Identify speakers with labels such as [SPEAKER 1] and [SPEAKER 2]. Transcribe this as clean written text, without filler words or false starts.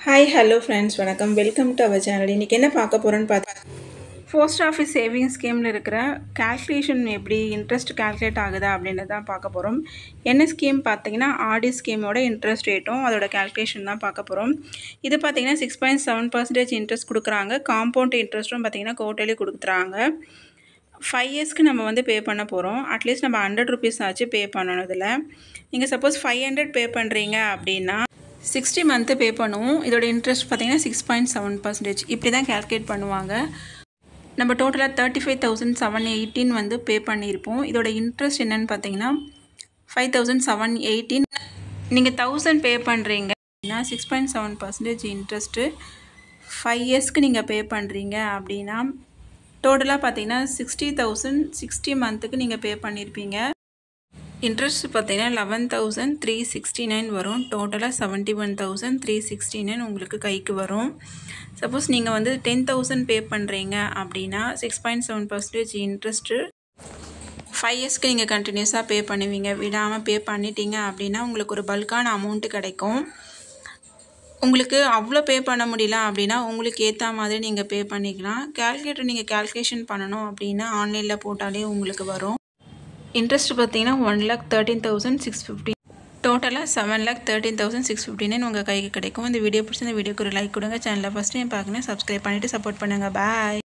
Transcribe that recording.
[SPEAKER 1] Hi hello friends வணக்கம் welcome to our channel. இன்றைக்கி என்ன பார்க்க போகிறோன்னு போஸ்ட் ஆஃபீஸ் சேவிங்ஸ் ஸ்கீமில் இருக்கிற கால்குலேஷன் எப்படி இன்ட்ரெஸ்ட் கால்குலேட் ஆகுதா அப்படின்றது தான் பார்க்க போகிறோம். என்ன ஸ்கீம் பார்த்தீங்கன்னா ஆர்டி ஸ்கீமோட இன்ட்ரெஸ்ட் ரேட்டும் அதோட கால்குலேஷன் தான் பார்க்க போகிறோம். இது பார்த்தீங்கன்னா 6.7% இன்ட்ரெஸ்ட் கொடுக்குறாங்க. காம்பவுண்ட் இன்ட்ரெஸ்ட்டும் பார்த்தீங்கன்னா குவார்ட்டர்லி கொடுக்குறாங்க. 5 இயர்ஸ்க்கு நம்ம வந்து பே பண்ண போகிறோம். அட்லீஸ்ட் நம்ம 100 ருபீஸ் ஆச்சு பே பண்ணணும். இதில் நீங்கள் சப்போஸ் 500 பே பண்ணுறீங்க அப்படின்னா 60 மந்த்து பே பண்ணுவோம். இதோட இன்ட்ரெஸ்ட் பார்த்தீங்கன்னா 6.7%. இப்படி தான் கால்குலேட் பண்ணுவாங்க. நம்ம டோட்டலாக 35,718 வந்து பே பண்ணியிருப்போம். இதோட இன்ட்ரெஸ்ட் என்னென்னு பார்த்தீங்கன்னா 5,718. நீங்கள் 1000 பே பண்ணுறீங்க அப்படின்னா 6.7% இன்ட்ரெஸ்ட்டு 5 இயர்ஸ்க்கு நீங்கள் பே பண்ணுறீங்க அப்படின்னா டோட்டலாக பார்த்தீங்கன்னா 60,060 மந்த்துக்கு நீங்கள் பே பண்ணியிருப்பீங்க. இன்ட்ரெஸ்ட் பார்த்தீங்கன்னா 11,369 வரும். டோட்டலாக 71,369 உங்களுக்கு கைக்கு வரும். சப்போஸ் நீங்கள் வந்து 10,000 பே பண்ணுறீங்க அப்படின்னா 6.7% இன்ட்ரெஸ்ட்டு 5 இயர்ஸ்க்கு நீங்கள் கண்டினியூஸாக பே பண்ணுவீங்க. விடாமல் பே பண்ணிட்டீங்க அப்படின்னா உங்களுக்கு ஒரு பல்கான அமௌண்ட்டு கிடைக்கும். உங்களுக்கு அவ்வளோ பே பண்ண முடியல அப்படின்னா உங்களுக்கு ஏற்ற மாதிரி நீங்கள் பே பண்ணிக்கலாம். கால்குலேட்டர் நீங்கள் கால்குலேஷன் பண்ணணும் அப்படின்னா ஆன்லைனில் போட்டாலே உங்களுக்கு வரும். இன்ட்ரெஸ்ட் பார்த்தீங்கன்னா 1,13,650. டோட்டலாக 7,13,659 உங்கள் கைக்கு கிடைக்கும். இந்த வீடியோ பிடிச்சி இந்த வீடியோக்கு ஒரு லைக் கொடுங்க. சேனலில் ஃபஸ்ட் டைம் பார்க்கணும் சப்ஸ்கிரைப் பண்ணிவிட்டு சப்போர்ட் பண்ணுங்கள். பாய்.